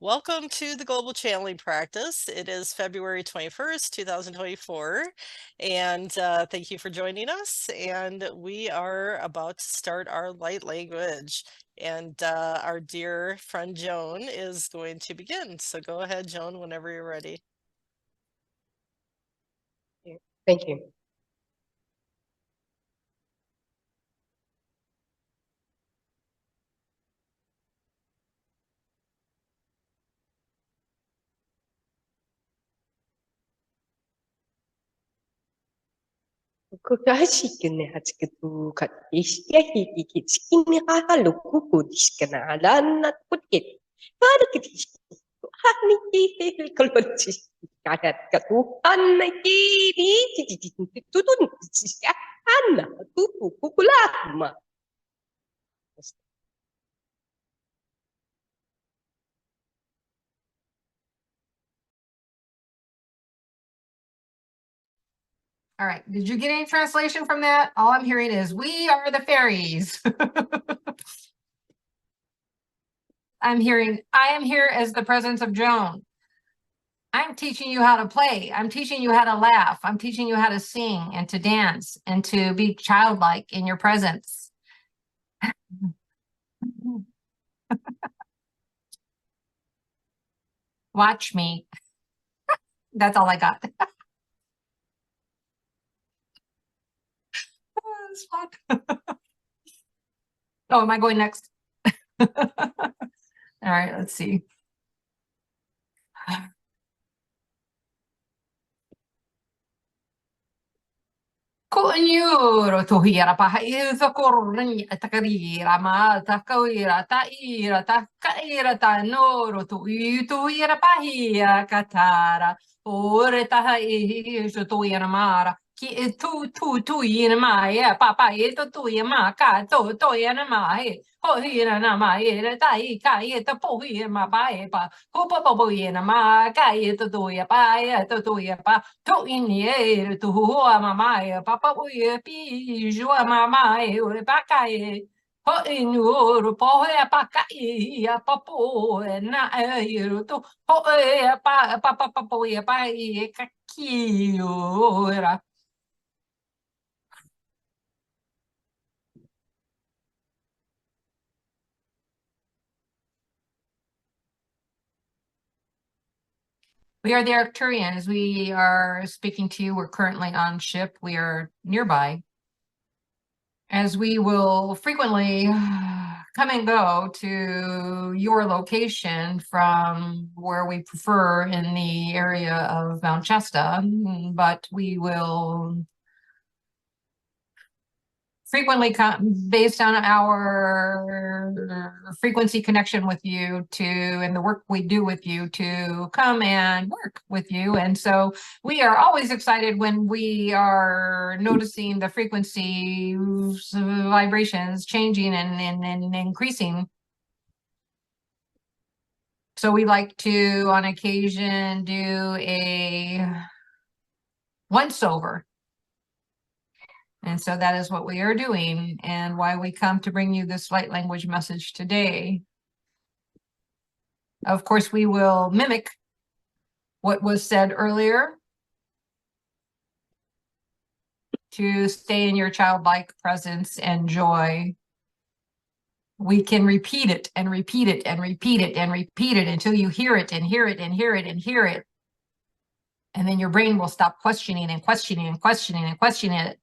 Welcome to the Global Channeling Practice. It is February 21st, 2024, and thank you for joining us. And we are about to start our light language, and our dear friend Joan is going to begin. So go ahead, Joan, whenever you're ready. Thank you. Kukashikine hatskatu katishki skinny haluku diskana alana putkit. Harkitish Haniki Kolotis Katu Hanaki Tutun Hanna Tupu Kukulama. All right. Did you get any translation from that? All I'm hearing is, we are the fairies. I'm hearing, I am here as the presence of Joan. I'm teaching you how to play. I'm teaching you how to laugh. I'm teaching you how to sing and to dance and to be childlike in your presence. Watch me. That's all I got. Oh, am I going next? All right, let's see. Kunyuro tuhira pahaisa korni takarira ma takaira taira takaira tanoro tuira pahia katara ore tahai tuira mara ki tu ina mai papa eto tu ma ka to ina mai ho ina na mai tai ka eta po ina ma pa ho po ina ma ka eto tu ya pa to ya pa to in tu mama papa pi jo mama e pa ka ho in po pa ka papo na to ho pa po pa ka ki ora. We are the Arcturians. We are speaking to you. We're currently on ship. We are nearby. As we will frequently come and go to your location from where we prefer in the area of Mount Shasta, but we will frequently come based on our frequency connection with you and the work we do with you to come and work with you. And so we are always excited when we are noticing the frequency vibrations changing and increasing. So we like to, on occasion, do a once over. And so that is what we are doing and why we come to bring you this light language message today. Of course, we will mimic what was said earlier to stay in your childlike presence and joy. We can repeat it and repeat it and repeat it and repeat it until you hear it and hear it and hear it and hear it. And then your brain will stop questioning and questioning and questioning and questioning it.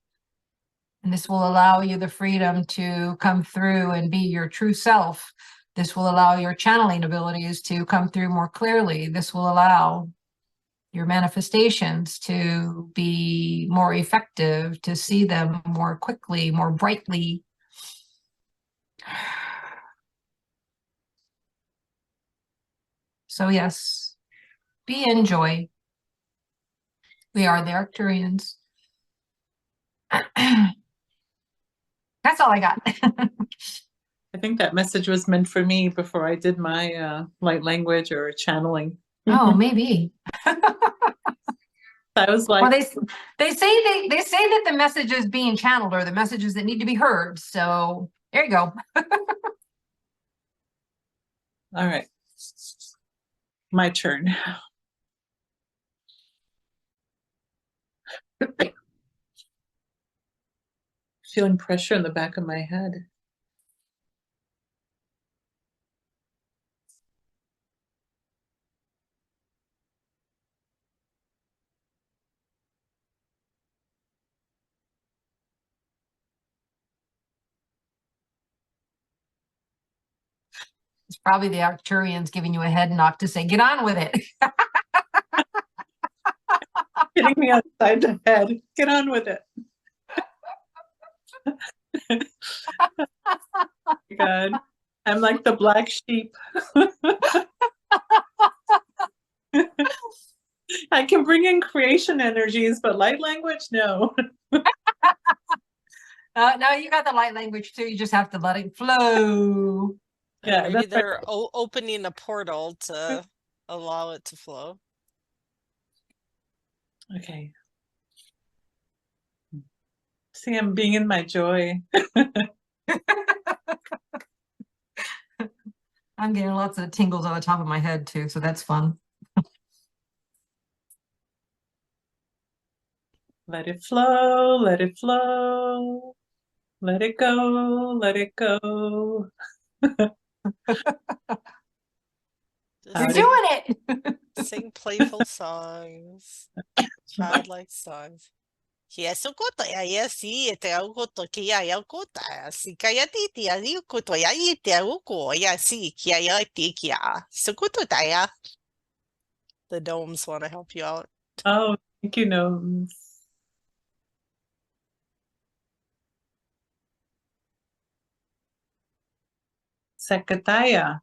And this will allow you the freedom to come through and be your true self. This will allow your channeling abilities to come through more clearly. This will allow your manifestations to be more effective, to see them more quickly, more brightly. So yes, be in joy. We are the Arcturians. That's all I got. I think that message was meant for me before I did my light language or channeling. Oh, maybe. I was like, well, they say that the messages being channeled are the messages that need to be heard. So there you go. All right. My turn. Feeling pressure in the back of my head. It's probably the Arcturians giving you a head knock to say, get on with it. Hitting me outside the head. Get on with it. Oh my God. I'm like the black sheep. I can bring in creation energies, but light language, no. No, you got the light language too. You just have to let it flow. And Yeah, maybe that's right. they're opening a portal to allow it to flow. Okay. See, I'm being in my joy. I'm getting lots of tingles on the top of my head too, so that's fun. Let it flow, let it flow. Let it go, let it go. You're Just doing it. sing playful songs, childlike songs. Yes, koto ya yes, te koto kia ya kota si kaya titi ya koto ya ite uko ya si kia ya tikia. So koto ya. The gnomes want to help you out. Oh, thank you, gnomes. Sekataya.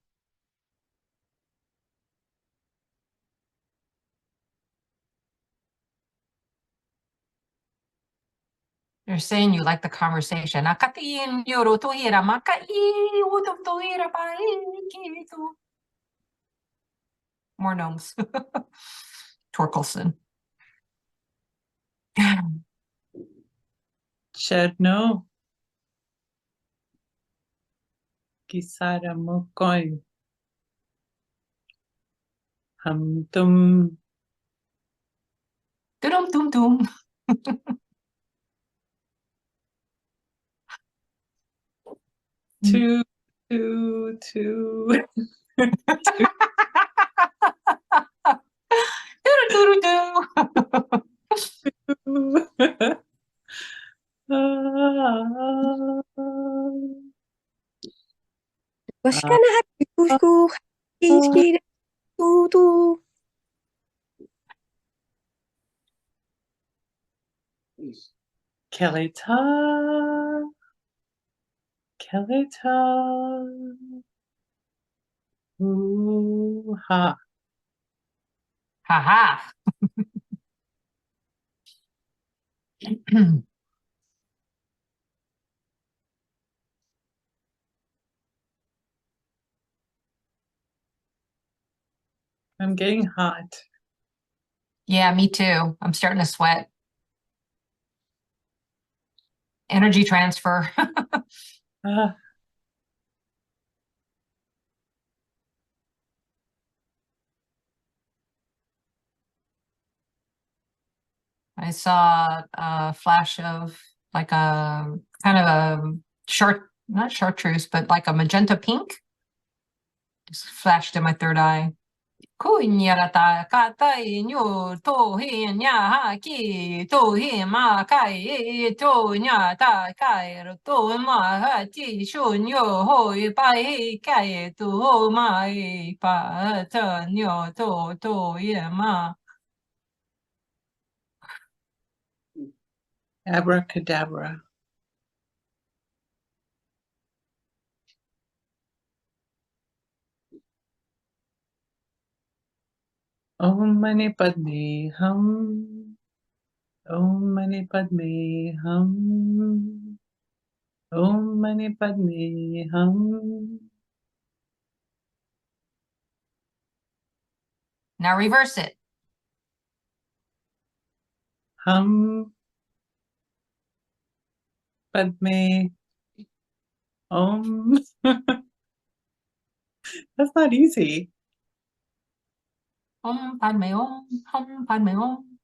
They're saying you like the conversation. Nakatiin yoro tohira makai udum tohira paikitu. More gnomes. Torkelson. Chedno. Kisara mokoin. Tum. Dum dum dum. Two. Was ka na hatikusku inspire tutu. Kelita. Kelita. Ooh, ha. Ha ha. I'm getting hot. Yeah, me too. I'm starting to sweat. Energy transfer. Ah, I saw a flash of like a kind of a not chartreuse, but like a magenta pink. Just flashed in my third eye. Kunyarata katai nyu to hin ya ha ki to hin ma kai to nya ta kai to ma ha ti shun yo ho pai kai tu ho mai pa ta nyo to ye ma. abracadabra. Om Mani Padme Hum. Om Mani Padme Hum. Om Mani Padme Hum. Now reverse it. Hum. Padme. Om. That's not easy. Om Padme Om. Om Padme Om.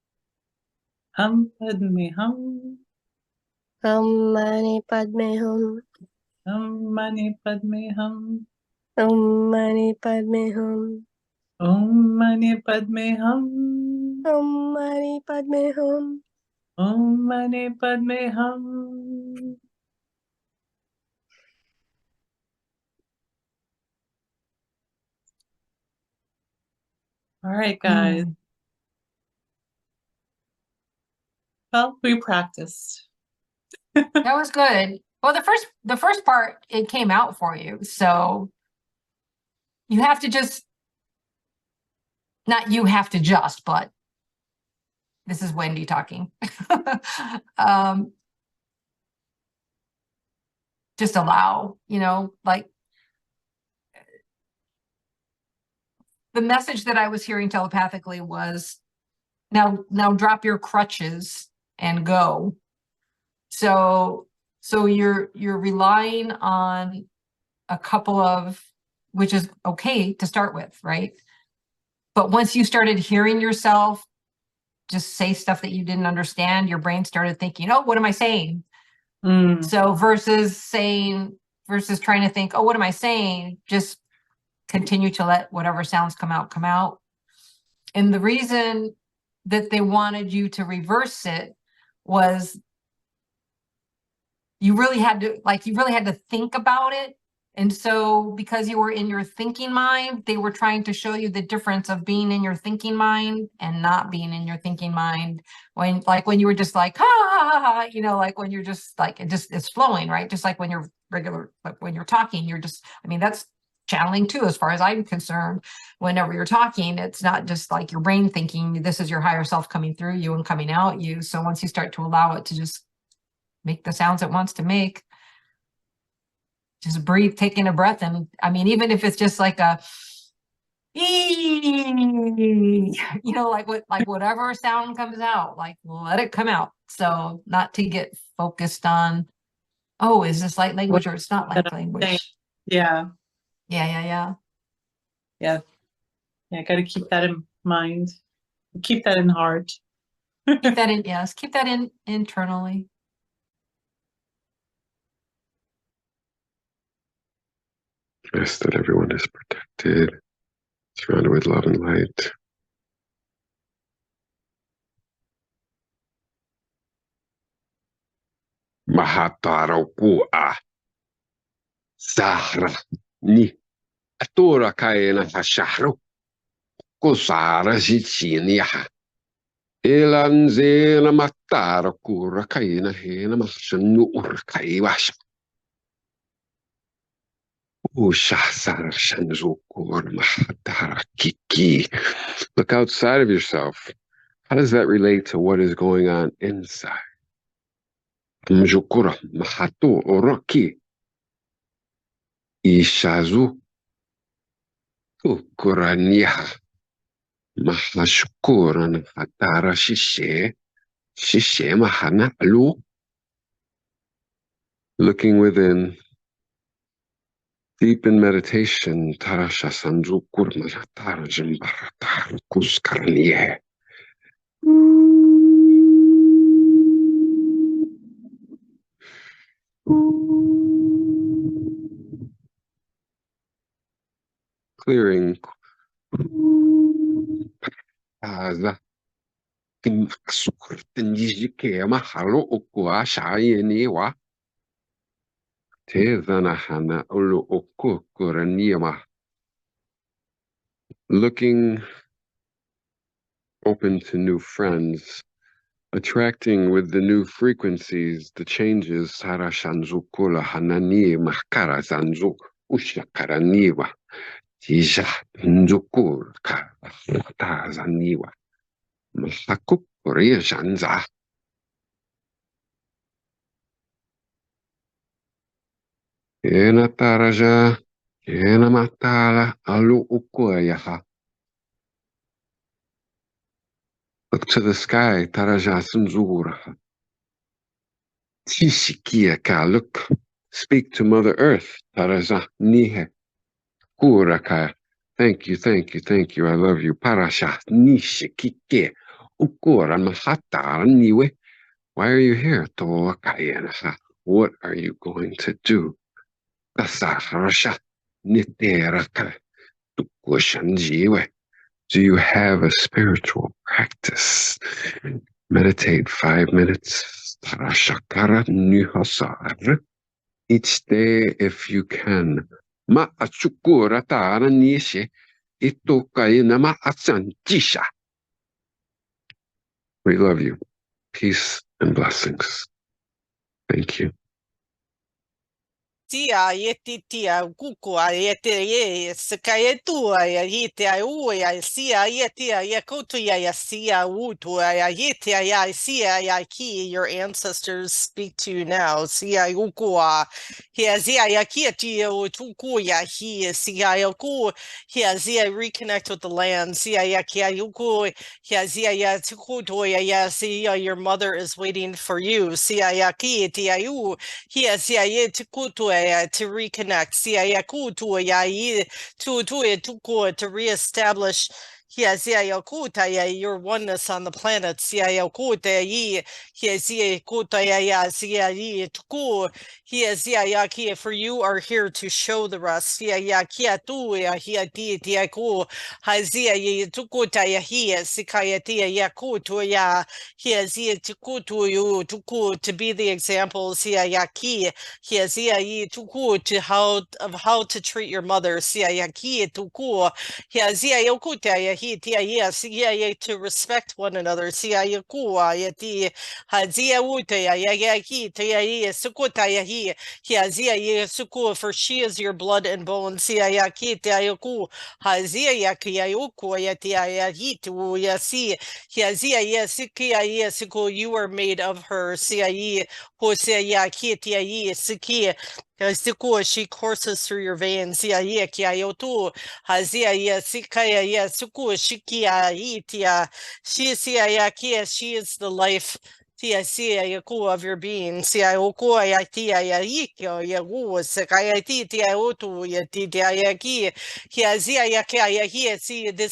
Hum Padme Hum. Om Mani Padme Hum. Hum Mani Padme Hum. Om Mani Padme Hum. Om Mani Padme Hum. Om Mani Padme Hum. Om Mani Padme Hum. All right, guys. Well, we practiced. That was good. Well, the first part, it came out for you. So you have to just, not you have to just, but this is Wendy talking. Just allow, like the message that I was hearing telepathically was now drop your crutches and go. So you're relying on a couple of, which is okay to start with, right? But once you started hearing yourself just say stuff that you didn't understand, your brain started thinking, oh, what am I saying? So versus trying to think, oh, what am I saying? Just continue to let whatever sounds come out. And the reason that they wanted you to reverse it was you really had to think about it. And so because you were in your thinking mind, they were trying to show you the difference of being in your thinking mind and not being in your thinking mind. When you were just like, like when you're just like, it's flowing, right? Just like when you're when you're talking, you're just, that's channeling too, as far as I'm concerned. Whenever you're talking, it's not just like your brain thinking, this is your higher self coming through you and coming out you. So once you start to allow it to just make the sounds it wants to make, just breathe, taking a breath. And even if it's just like a, like whatever sound comes out, like let it come out. So not to get focused on, oh, is this light language or it's not light language? Yeah. Yeah. Got to keep that in mind. Keep that in heart. Keep that in internally. Trust that everyone is protected, surrounded with love and light. Mahatarokua Sahra ni Atura Kaena Hashahro Kosara Jitsiniaha Elanzena Matara Kura Kaena Hena Mashanu Urkaiwasha Ushasara Shanzukur Mahatara Kiki. Look outside of yourself. How does that relate to what is going on inside? Mjukura Mahatu Oroki Ishazu Ukuraniha Mahashkuran Hatara Shishe Mahana Lu. Looking within, deep in meditation, Tarasha Sanju Kurmana Tarajim Baratar Kuskaranie. Clearing Aza Kimsukurtinjike Mahalo Ukua Shayeniwa Tezanahana Ulu Ukukuraniama. Looking open to new friends, attracting with the new frequencies, the changes. Sarashanzukula Hanani Mahkara Zanzu Ushakaraniwa Tija Nzukur Tazaniwa Mahakuk Riajanza. Ena Taraja, Ena Matala Alu Ukuyaha. Look to the sky, Taraja Sunzura. Tishikia, look, speak to Mother Earth, Taraja Nihe, Kuraka, Thank you, thank you, thank you. I love you. Parasha nishi kike. Ukura mahata niwe. Why are you here? Toa kayenaha. What are you going to do? Tasarasha niteraka. Tukushanjiwe. Do you have a spiritual practice? Meditate 5 minutes. Tarashakara nihasar. Each day if you can. Ma'achukura tara nishe. Itokaina ma'achantisha. We love you. Peace and blessings. Thank you. Tia yeti tia kukua yeti ye sakaye tua ya yeti ya ua ya sia yeti ya kutu ya sia utu ya yeti ya sia ya ki. Your ancestors speak to you now. Sia ukua he zia ya ki tia utuku ya he sia ya ku he zia reconnect with the land. Sia ya ki uku he zia ya tukutu ya sia. Your mother is waiting for you. Sia ya ki tia u he sia ye tukutu to reconnect. To reestablish your oneness on the planet. For you are here to show the rest. To be the examples to how to treat your mother. To respect one another. For she is your blood and bone. You are made of her. She courses through your veins. She is the life of your being. This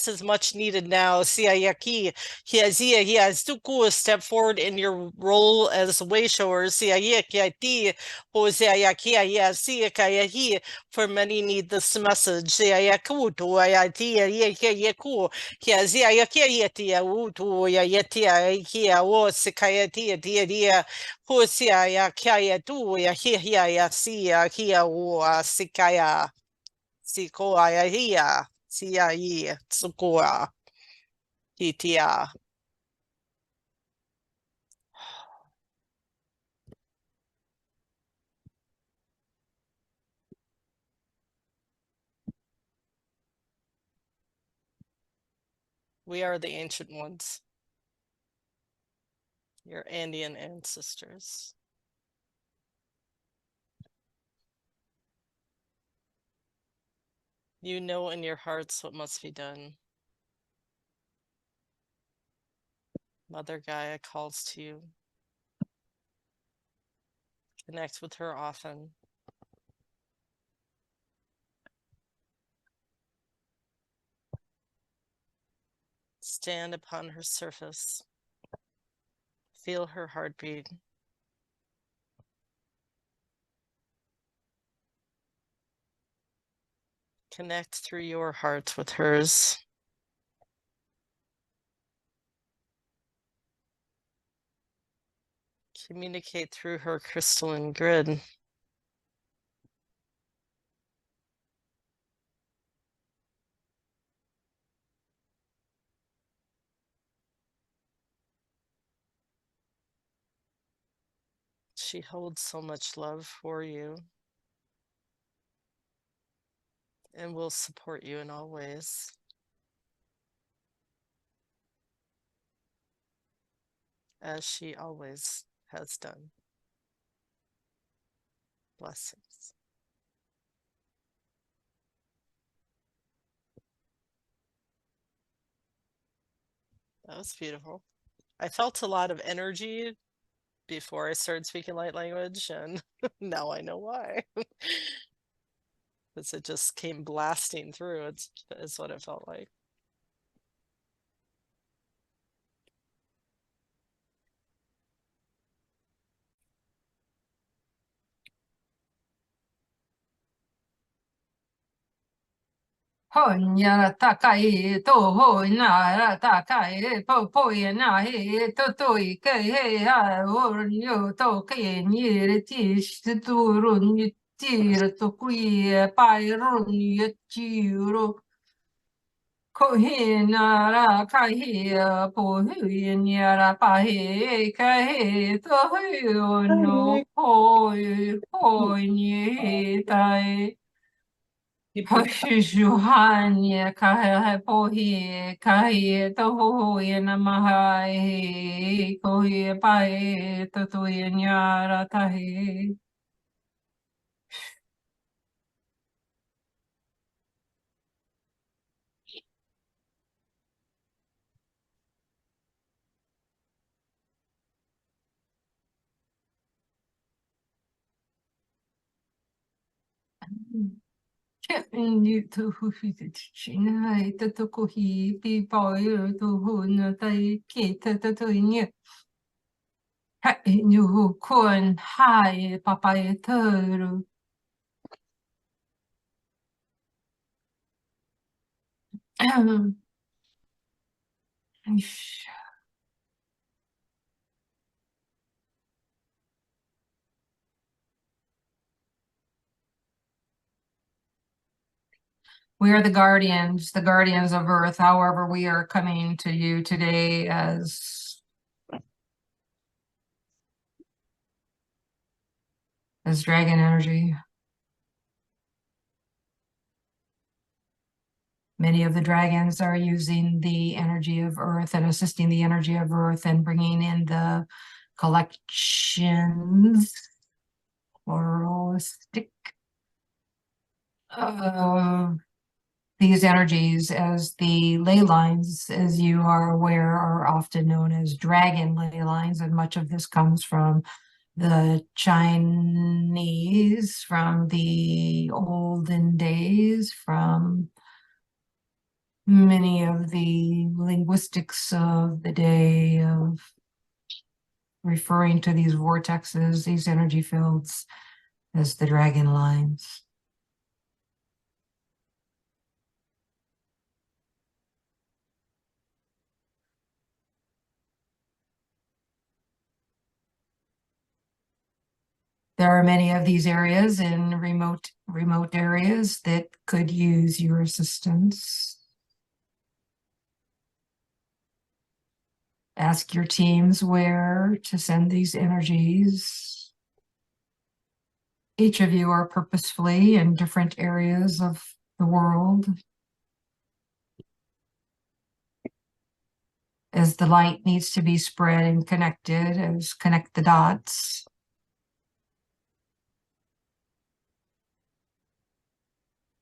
is much needed now. Step forward in your role as way shower. For many need this message. We are the ancient ones, your Andean ancestors. You know in your hearts what must be done. Mother Gaia calls to you. Connect with her often. Stand upon her surface. Feel her heartbeat. Connect through your heart with hers. Communicate through her crystalline grid. She holds so much love for you and will support you in all ways. As she always has done. Blessings. That was beautiful. I felt a lot of energy before I started speaking light language, and now I know why. as it just came blasting through. It's what it felt like. Honya takai to ho na takai po po na he to ke he ha or yo to ke ni re ti tu ru ni ti re to kui pa ru ni ti ru ko he na ra ka he po he ni ra pa he ka he to ho no ho ho ni tai Johanne kahe pohi kahi to ho na mahai kohi pai to tu nyara tahi Ni to hu china to kohi pi pai to ho na tai ke to ni ha ni kon hai papai tero We are the guardians of Earth. However, we are coming to you today as dragon energy. Many of the dragons are using the energy of Earth and assisting the energy of Earth and bringing in the collections, pluralistic, these energies as the ley lines, as you are aware, are often known as dragon ley lines, and much of this comes from the Chinese, from the olden days, from many of the linguistics of the day of referring to these vortexes, these energy fields, as the dragon lines. There are many of these areas in remote areas that could use your assistance. Ask your teams where to send these energies. Each of you are purposefully in different areas of the world. As the light needs to be spread and connected, as connect the dots.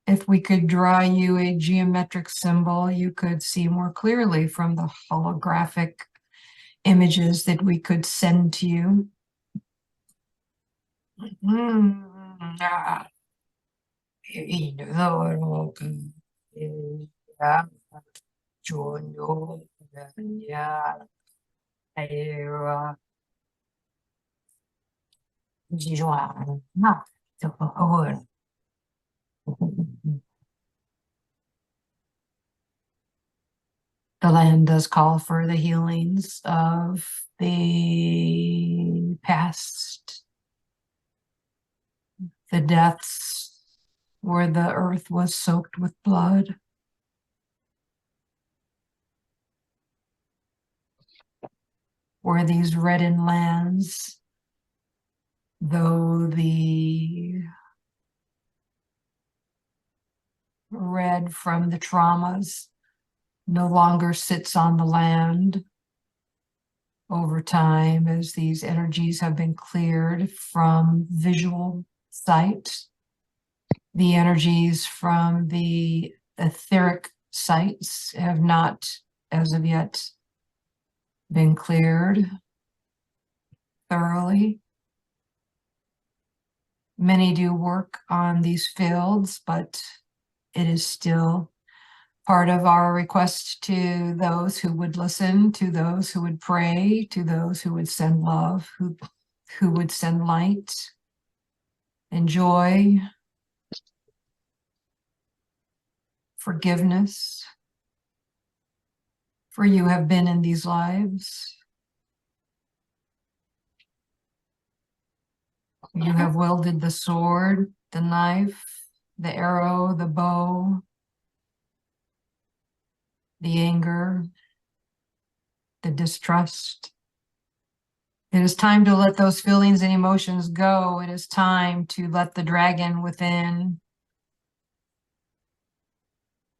If we could draw you a geometric symbol, you could see more clearly from the holographic images that we could send to you. The land does call for the healings of the past, the deaths where the earth was soaked with blood. Where these reddened lands, though the red from the traumas no longer sits on the land over time as these energies have been cleared from visual sight. The energies from the etheric sites have not, as of yet, been cleared thoroughly. Many do work on these fields, but it is still part of our request to those who would listen, to those who would pray, to those who would send love, who would send light and joy, forgiveness. For you have been in these lives. You have wielded the sword, the knife, the arrow, the bow, the anger, the distrust. It is time to let those feelings and emotions go. It is time to let the dragon within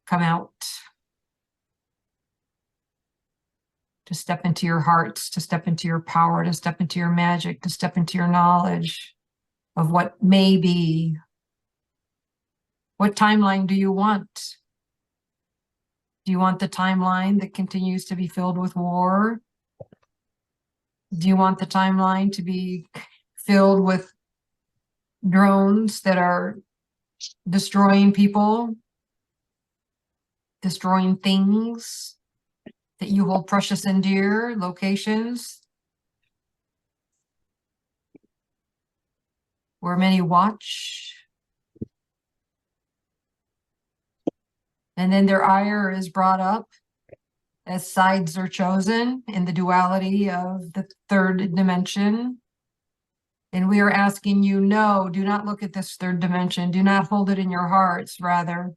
come out. To step into your hearts, to step into your power, to step into your magic, to step into your knowledge of what may be. What timeline do you want? Do you want the timeline that continues to be filled with war? Do you want the timeline to be filled with drones that are destroying people, destroying things that you hold precious and dear, locations where many watch? And then their ire is brought up as sides are chosen in the duality of the third dimension. And we are asking you, no, do not look at this third dimension. Do not hold it in your hearts. Rather,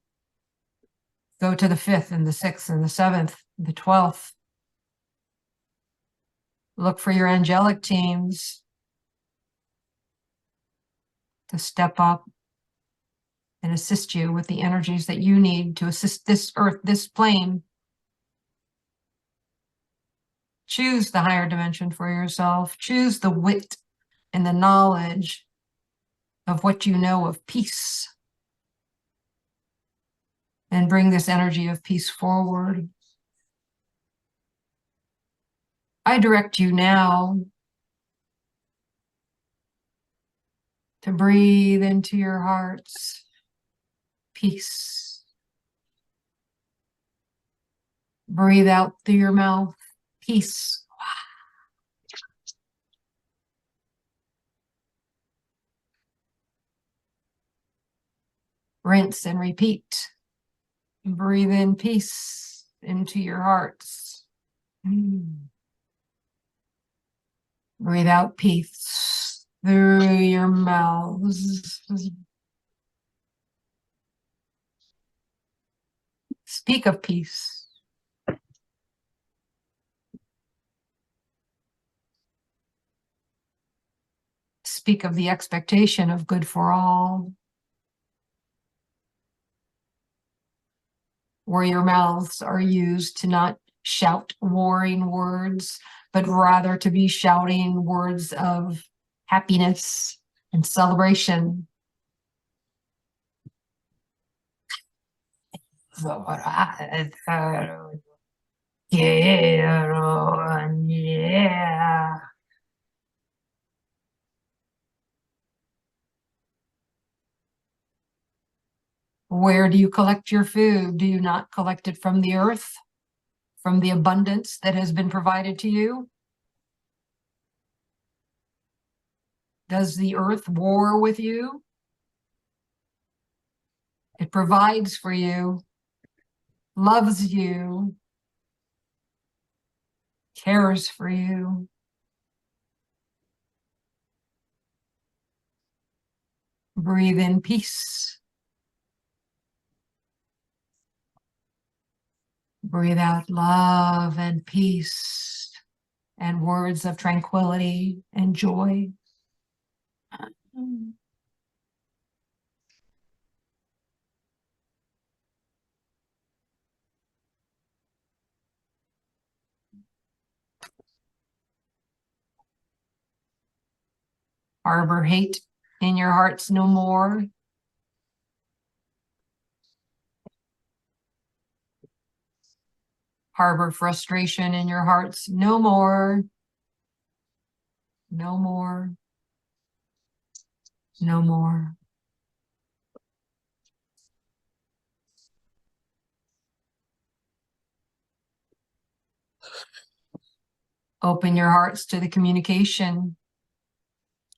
go to the fifth and the sixth and the seventh, the 12th. Look for your angelic teams to step up and assist you with the energies that you need to assist this earth, this plane. Choose the higher dimension for yourself. Choose the wit and the knowledge of what you know of peace. And bring this energy of peace forward. I direct you now to breathe into your hearts peace. Breathe out through your mouth peace. Rinse and repeat. Breathe in peace into your hearts. Breathe out peace through your mouths. Speak of peace. Speak of the expectation of good for all. Where your mouths are used to not shout warring words, but rather to be shouting words of happiness and celebration. Yeah. Where do you collect your food? Do you not collect it from the earth, from the abundance that has been provided to you? Does the earth war with you? It provides for you, loves you, cares for you. Breathe in peace. Breathe out love and peace and words of tranquility and joy. Harbor hate in your hearts no more. Harbor frustration in your hearts no more. No more. no more. Open your hearts to the communication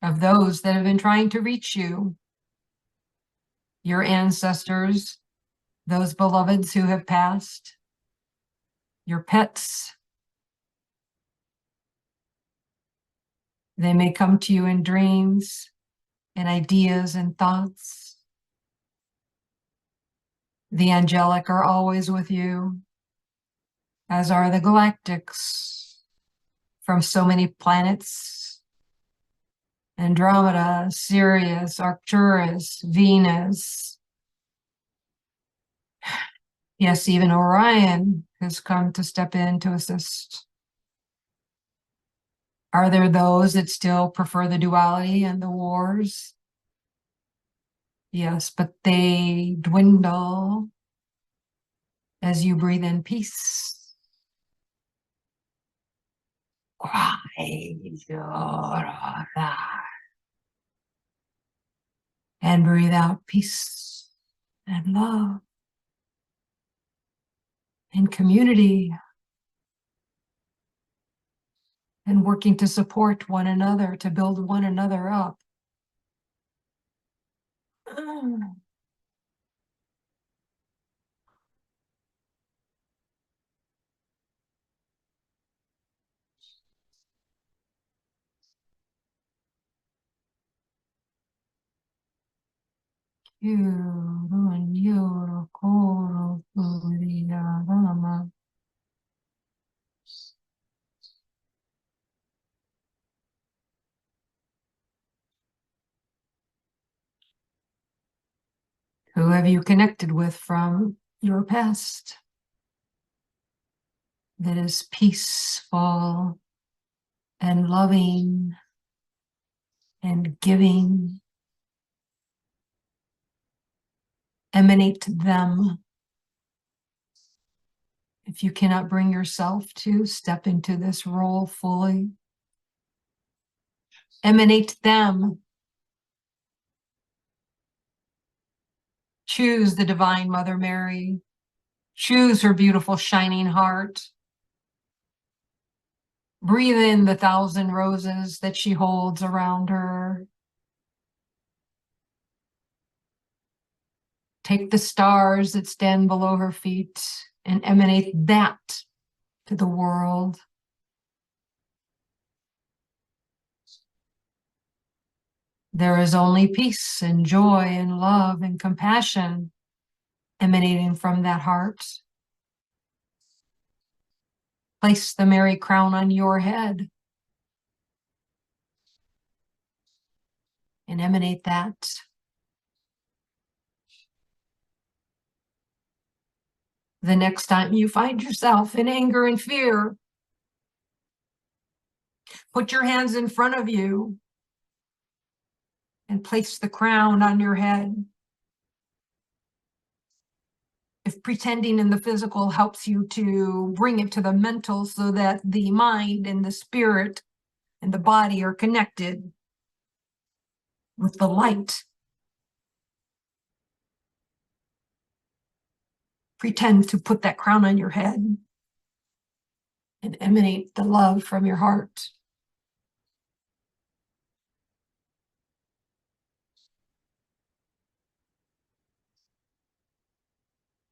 of those that have been trying to reach you, your ancestors, those beloveds who have passed, your pets. They may come to you in dreams and ideas and thoughts. The angelic are always with you, as are the galactics from so many planets: Andromeda, Sirius, Arcturus, Venus. Yes, even Orion has come to step in to assist. Are there those that still prefer the duality and the wars? Yes, but they dwindle as you breathe in peace. And breathe out peace and love and community and working to support one another, to build one another up. Who have you connected with from your past that is peaceful and loving and giving? Emanate them. If you cannot bring yourself to step into this role fully, emanate them. Choose the Divine Mother Mary. Choose her beautiful shining heart. Breathe in the 1,000 roses that she holds around her. Take the stars that stand below her feet and emanate that to the world. There is only peace and joy and love and compassion emanating from that heart. Place the Mary crown on your head and emanate that. The next time you find yourself in anger and fear, put your hands in front of you and place the crown on your head. If pretending in the physical helps you to bring it to the mental so that the mind and the spirit and the body are connected with the light, pretend to put that crown on your head and emanate the love from your heart.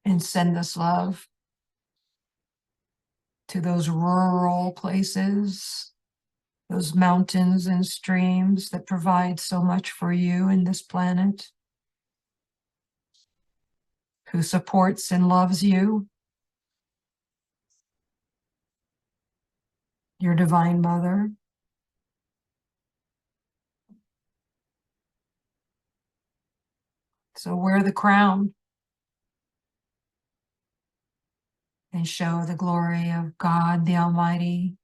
And send this love to those rural places, those mountains and streams that provide so much for you in this planet, who supports and loves you, your Divine Mother. So wear the crown and show the glory of God, the Almighty,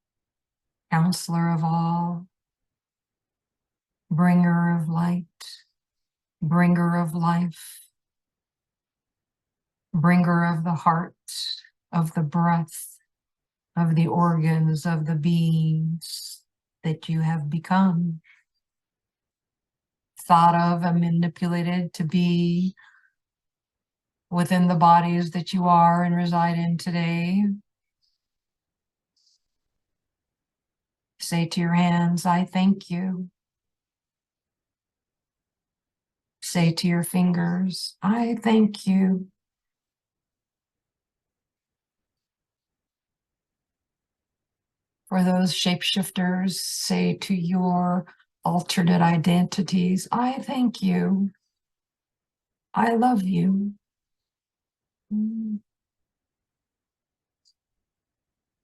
Counselor of all, bringer of light, bringer of life, bringer of the heart, of the breath, of the organs, of the beings that you have become. thought of and manipulated to be within the bodies that you are and reside in today. Say to your hands, I thank you. Say to your fingers, I thank you. For those shapeshifters, say to your alternate identities, I thank you. I love you.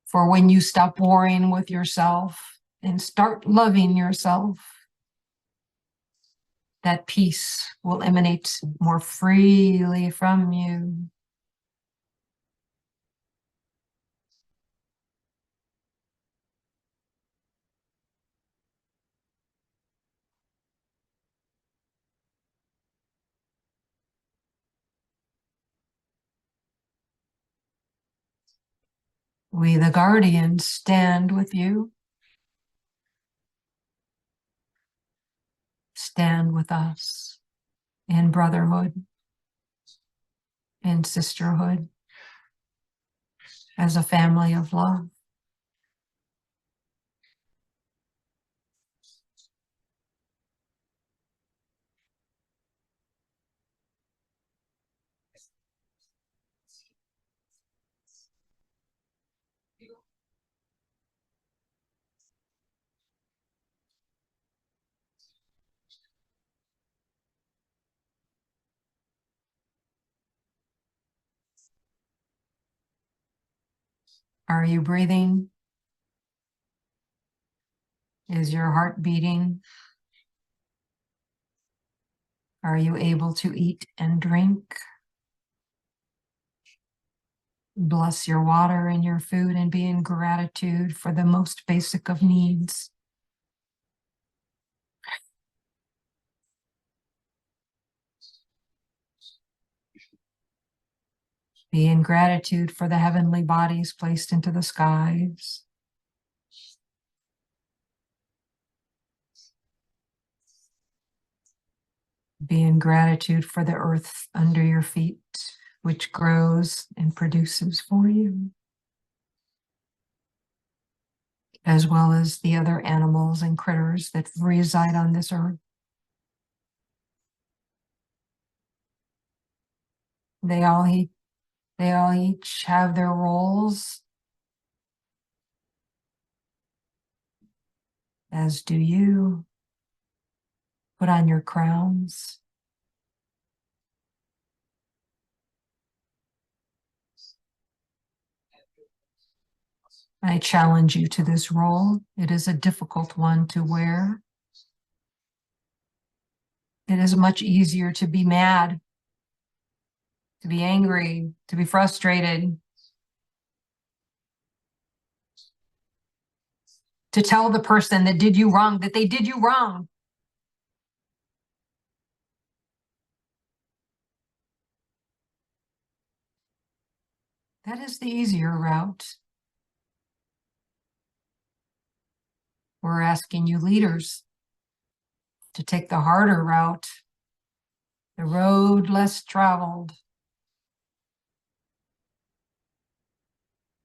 For when you stop warring with yourself and start loving yourself, that peace will emanate more freely from you. We, the guardians, stand with you. Stand with us in brotherhood, in sisterhood, as a family of love. Are you breathing? Is your heart beating? Are you able to eat and drink? Bless your water and your food and be in gratitude for the most basic of needs. Be in gratitude for the heavenly bodies placed into the skies. Be in gratitude for the earth under your feet, which grows and produces for you, as well as the other animals and critters that reside on this earth. They all each have their roles, as do you. Put on your crowns. I challenge you to this role. It is a difficult one to wear. It is much easier to be mad, to be angry, to be frustrated, to tell the person that did you wrong that they did you wrong. That is the easier route. We're asking you leaders to take the harder route, the road less traveled.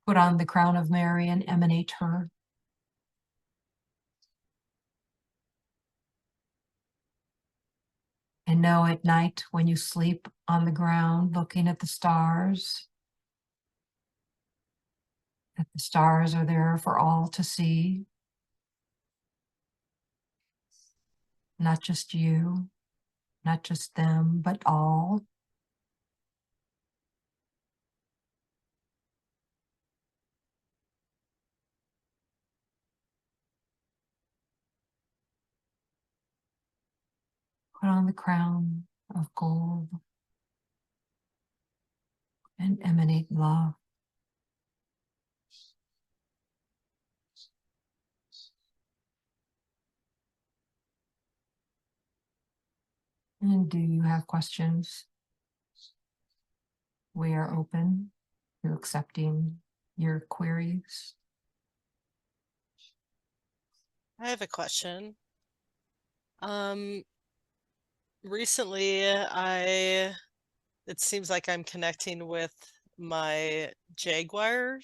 Put on the crown of Mary and emanate her. And know at night when you sleep on the ground looking at the stars, that the stars are there for all to see. Not just you, not just them, but all. Put on the crown of gold and emanate love. And do you have questions? We are open to accepting your queries. I have a question. Um, Recently, it seems like I'm connecting with my jaguar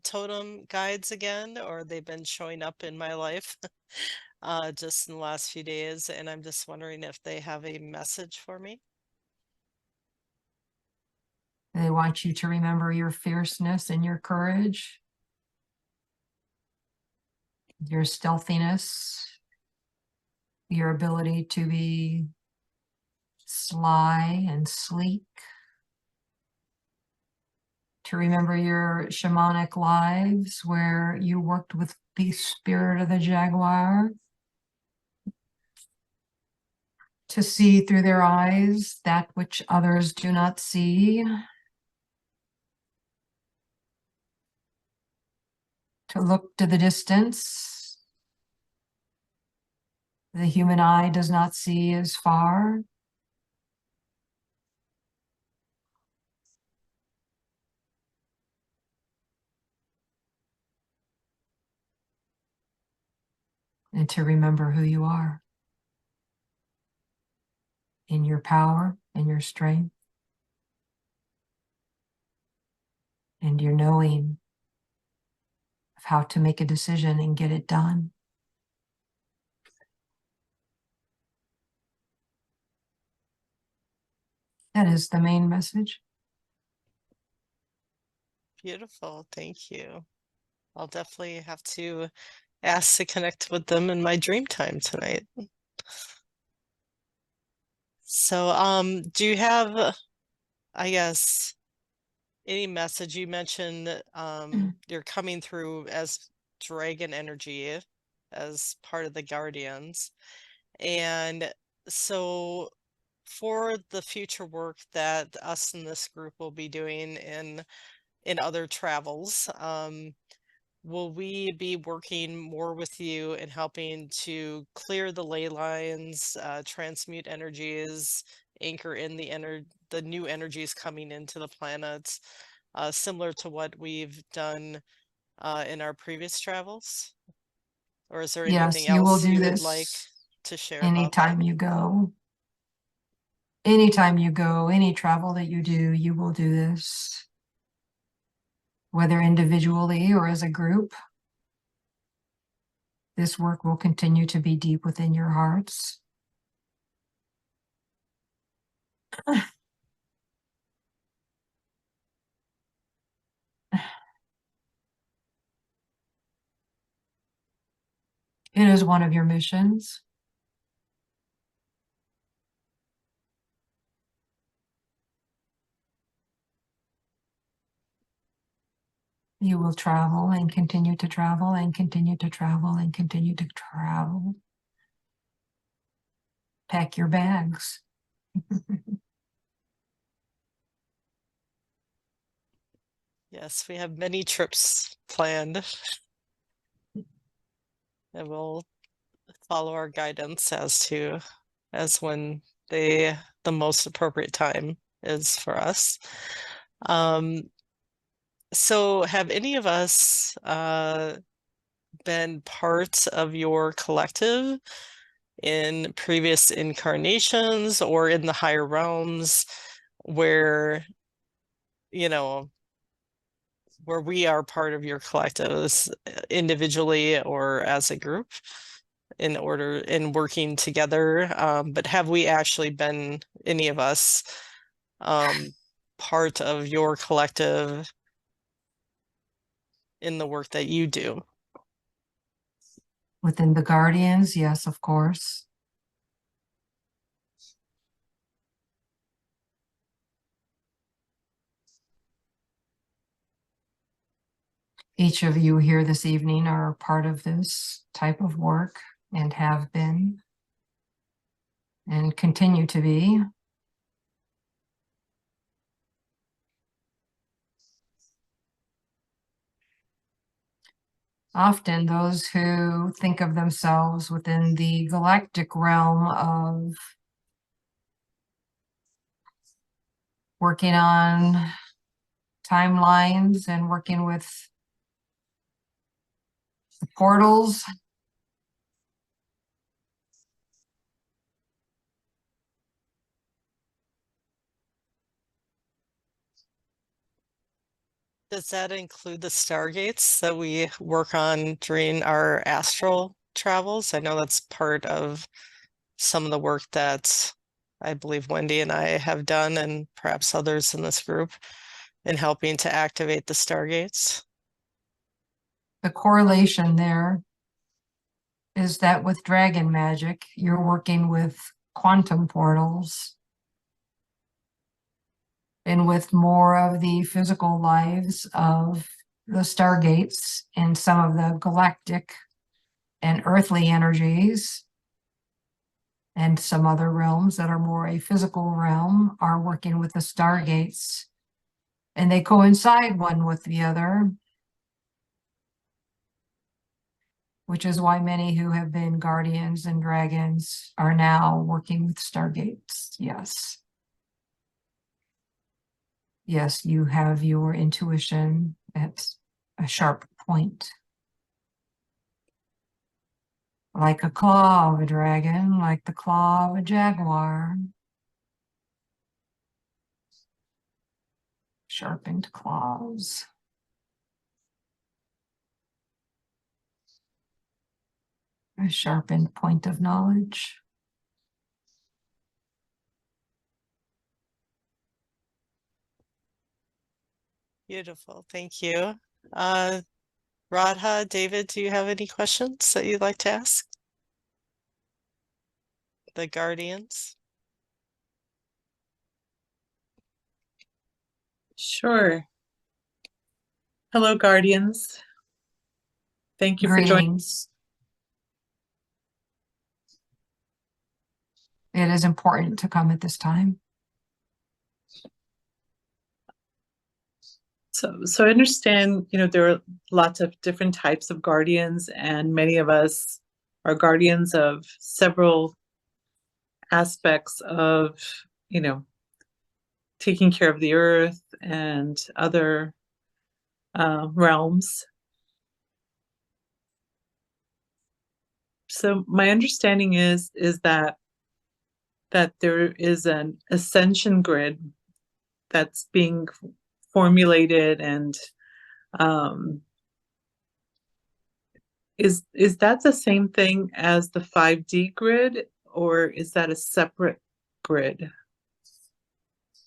totem guides again, or they've been showing up in my life just in the last few days, and I'm just wondering if they have a message for me. They want you to remember your fierceness and your courage, your stealthiness, your ability to be sly and sleek, to remember your shamanic lives where you worked with the spirit of the jaguar, to see through their eyes that which others do not see, to look to the distance. The human eye does not see as far. And to remember who you are in your power and your strength and your knowing of how to make a decision and get it done. That is the main message. Beautiful, thank you. I'll definitely have to ask to connect with them in my dream time tonight. So, do you have, I guess, any message? You mentioned you're coming through as dragon energy as part of the Guardians. And so for the future work that us in this group will be doing in other travels, will we be working more with you and helping to clear the ley lines, transmute energies, anchor in the new energies coming into the planets, similar to what we've done in our previous travels? Or is there anything Yes, you will else do you would like this to share about that? anytime you go. Anytime you go, any travel that you do, you will do this. Whether individually or as a group, this work will continue to be deep within your hearts. It is one of your missions. You will travel and continue to travel and continue to travel and continue to travel. Pack your bags. Yes, we have many trips planned, and we'll follow our guidance as when the most appropriate time is for us. So have any of us been part of your collective in previous incarnations or in the higher realms where, you know, where we are part of your collectives individually or as a group in working together? But have we actually been, any of us, part of your collective in the work that you do? Within the Guardians, yes, of course. Each of you here this evening are part of this type of work and have been and continue to be. Often those who think of themselves within the galactic realm of working on timelines and working with the portals, Does that include the stargates that we work on during our astral travels? I know that's part of some of the work that I believe Wendy and I have done, and perhaps others in this group, in helping to activate the stargates. The correlation there is that with dragon magic, you're working with quantum portals and with more of the physical lives of the stargates and some of the galactic and earthly energies, and some other realms that are more a physical realm are working with the stargates, and they coincide one with the other, which is why many who have been guardians and dragons are now working with stargates. Yes. Yes, you have your intuition at a sharp point. Like a claw of a dragon, like the claw of a jaguar. Sharpened claws. A sharpened point of knowledge. Beautiful, thank you. Radha, David, do you have any questions that you'd like to ask the guardians? Sure. Hello, guardians. Thank you for joining. Greetings. It is important to come at this time. So I understand, there are lots of different types of guardians, and many of us are guardians of several aspects of, taking care of the earth and other realms. So my understanding is that there is an ascension grid that's being formulated, and is that the same thing as the 5D grid, or is that a separate grid?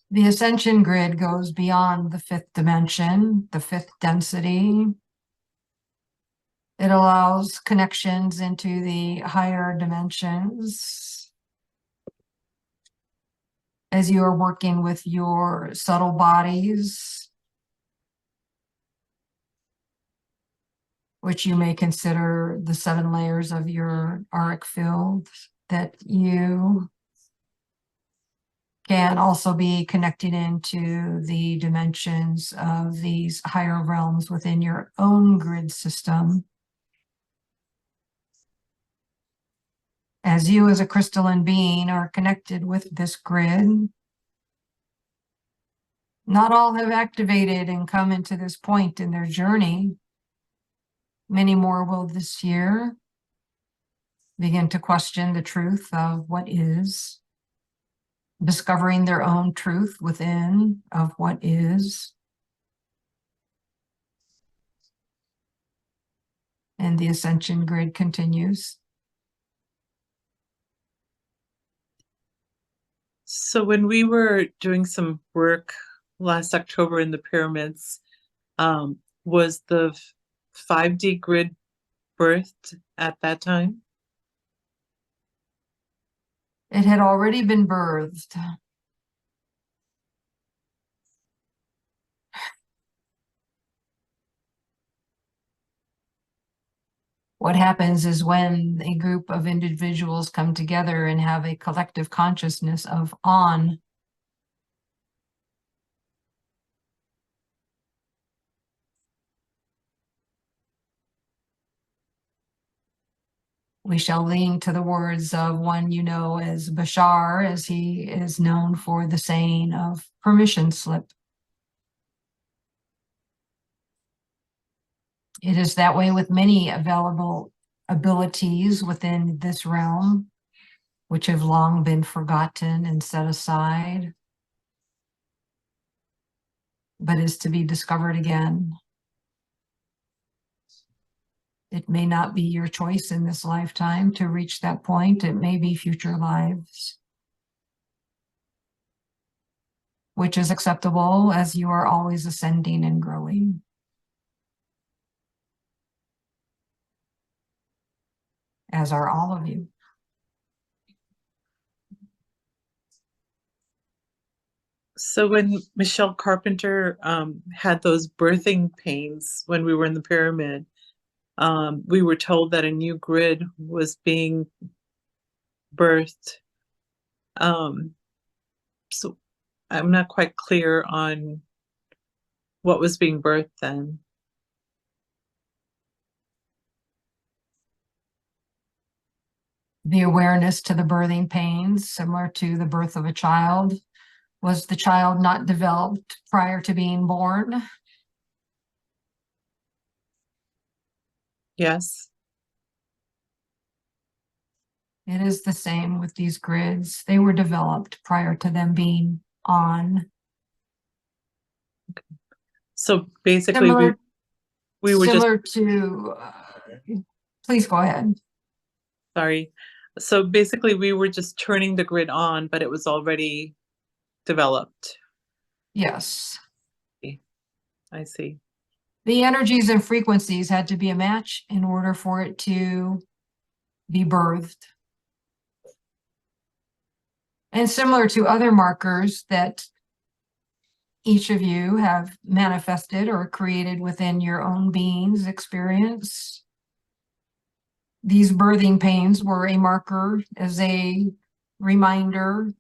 The ascension grid goes beyond the fifth dimension, the fifth density. It allows connections into the higher dimensions as you are working with your subtle bodies, which you may consider the 7 layers of your auric field, that you can also be connected into the dimensions of these higher realms within your own grid system. As you as a crystalline being are connected with this grid, not all have activated and come into this point in their journey. Many more will this year begin to question the truth of what is, discovering their own truth within of what is. And the ascension grid continues. So when we were doing some work last October in the pyramids, was the 5D grid birthed at that time? It had already been birthed. What happens is when a group of individuals come together and have a collective consciousness of on, we shall lean to the words of one you know as Bashar, as he is known for the saying of permission slip. It is that way with many available abilities within this realm, which have long been forgotten and set aside. but is to be discovered again. It may not be your choice in this lifetime to reach that point. It may be future lives, which is acceptable as you are always ascending and growing. As are all of you. So when Michelle Carpenter had those birthing pains when we were in the pyramid, we were told that a new grid was being birthed. So I'm not quite clear on what was being birthed then. The awareness to the birthing pains, similar to the birth of a child. Was the child not developed prior to being born? Yes. It is the same with these grids. They were developed prior to them being on. So basically, Similar, we were just, similar to, please go ahead. sorry. So basically, we were just turning the grid on, but it was already developed. Yes. I see. The energies and frequencies had to be a match in order for it to be birthed. And similar to other markers that each of you have manifested or created within your own being's experience, these birthing pains were a marker as a reminder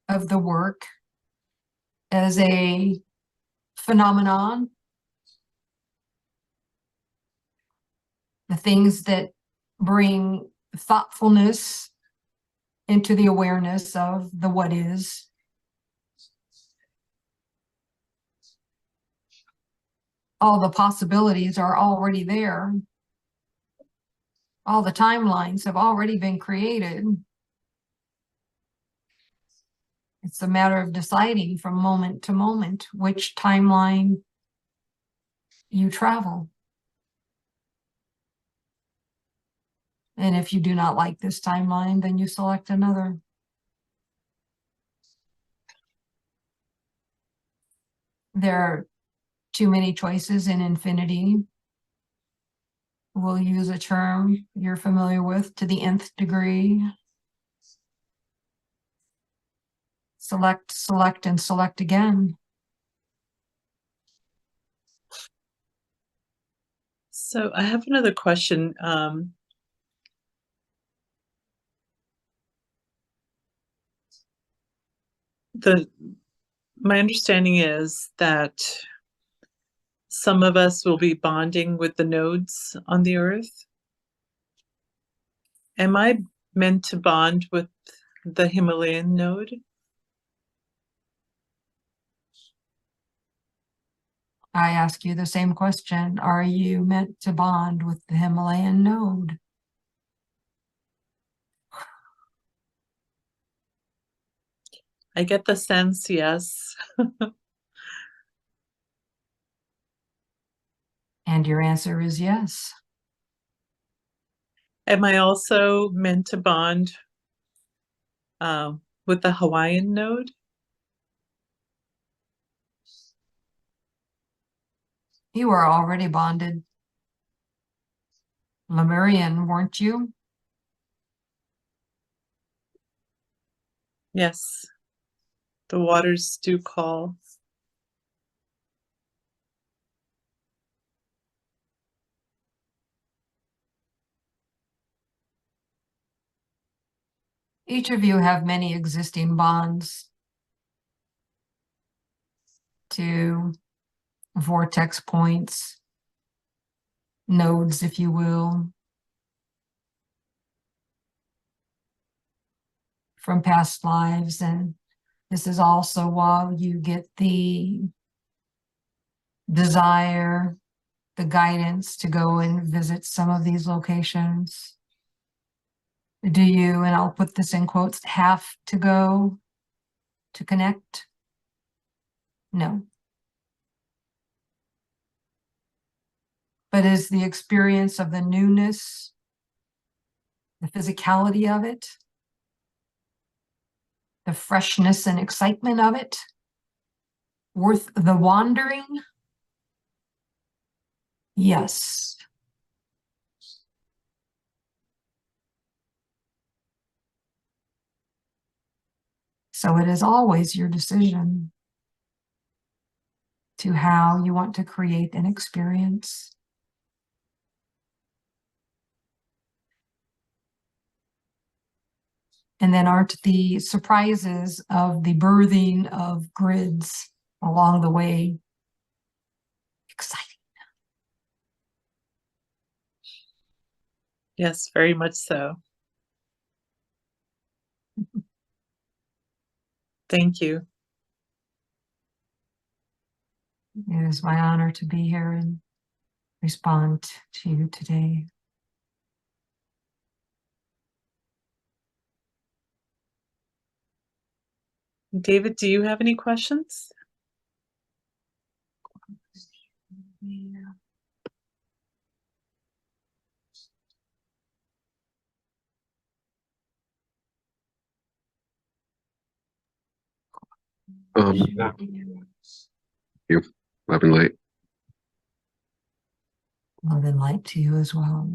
of the work, as a phenomenon, the things that bring thoughtfulness into the awareness of the what is. All the possibilities are already there. All the timelines have already been created. It's a matter of deciding from moment to moment which timeline you travel. And if you do not like this timeline, then you select another. There are too many choices in infinity. We'll use a term you're familiar with, to the nth degree. Select, select, and select again. So I have another question. My understanding is that some of us will be bonding with the nodes on the earth. Am I meant to bond with the Himalayan node? I ask you the same question. Are you meant to bond with the Himalayan node? I get the sense, yes. And your answer is yes. Am I also meant to bond with the Hawaiian node? You are already bonded. Lemurian, weren't you? Yes. The waters do call. Each of you have many existing bonds to vortex points, nodes, if you will, from past lives. And this is also while you get the desire, the guidance to go and visit some of these locations. Do you, and I'll put this in quotes, have to go to connect? No. But is the experience of the newness, the physicality of it, the freshness and excitement of it worth the wandering? Yes. So it is always your decision to how you want to create an experience. And then aren't the surprises of the birthing of grids along the way exciting? Yes, very much so. Thank you. It is my honor to be here and respond to you today. David, do you have any questions? Yeah. Yeah. You, love and light. Love and light to you as well.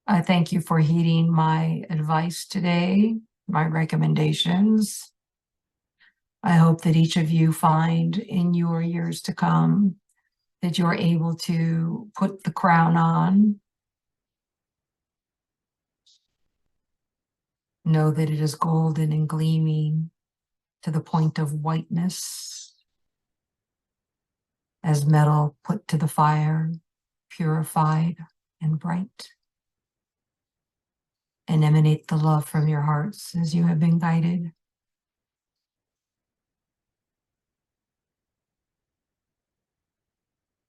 I thank you for heeding my advice today, my recommendations. I hope that each of you find in your years to come that you're able to put the crown on. Know that it is golden and gleaming to the point of whiteness, as metal put to the fire, purified and bright. And emanate the love from your hearts as you have been guided.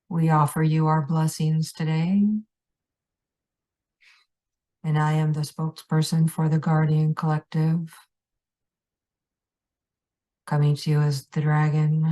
We offer you our blessings today. And I am the spokesperson for the Guardian Collective, coming to you as the dragon.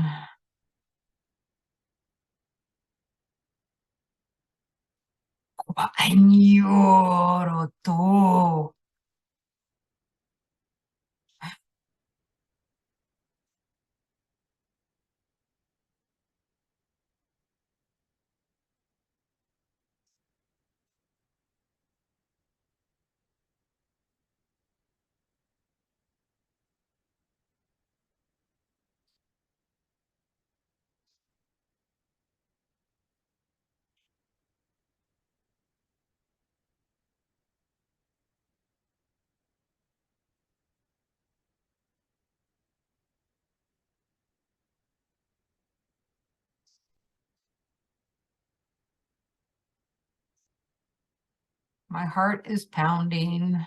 My heart is pounding.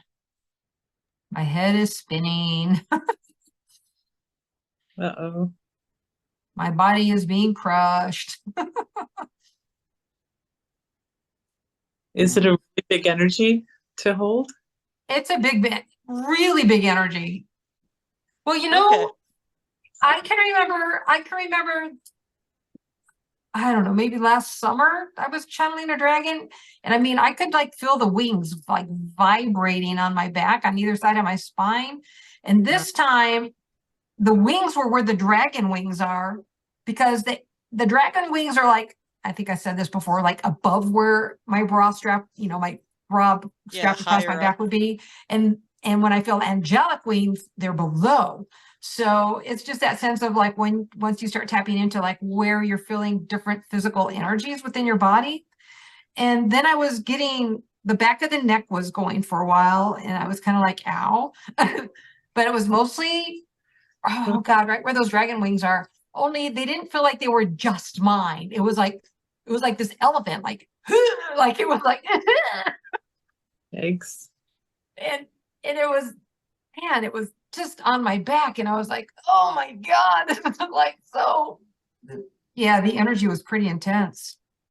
My head is spinning. Uh-oh. My body is being crushed. Is it a really big energy to hold? It's a really big energy. Well, you know, Okay. I can remember, I don't know, maybe last summer I was channeling a dragon. And I mean, I could like feel the wings like vibrating on my back on either side of my spine. And this time the wings were where the dragon wings are, because the dragon wings are like, I think I said this before, like above where my bra strap, you know, my bra strap across my back would be. And when I feel angelic wings, they're below. So it's just that sense of like once you start tapping into like where you're feeling different physical energies within your body. And then I was getting the back of the neck was going for a while, and I was kind of like, ow. But it was mostly, oh God, right where those dragon wings are. Only they didn't feel like they were just mine. It was like this elephant, like it was like Eggs. and it was, man, it was just on my back, and I was like, oh my God. Like, so yeah, the energy was pretty intense.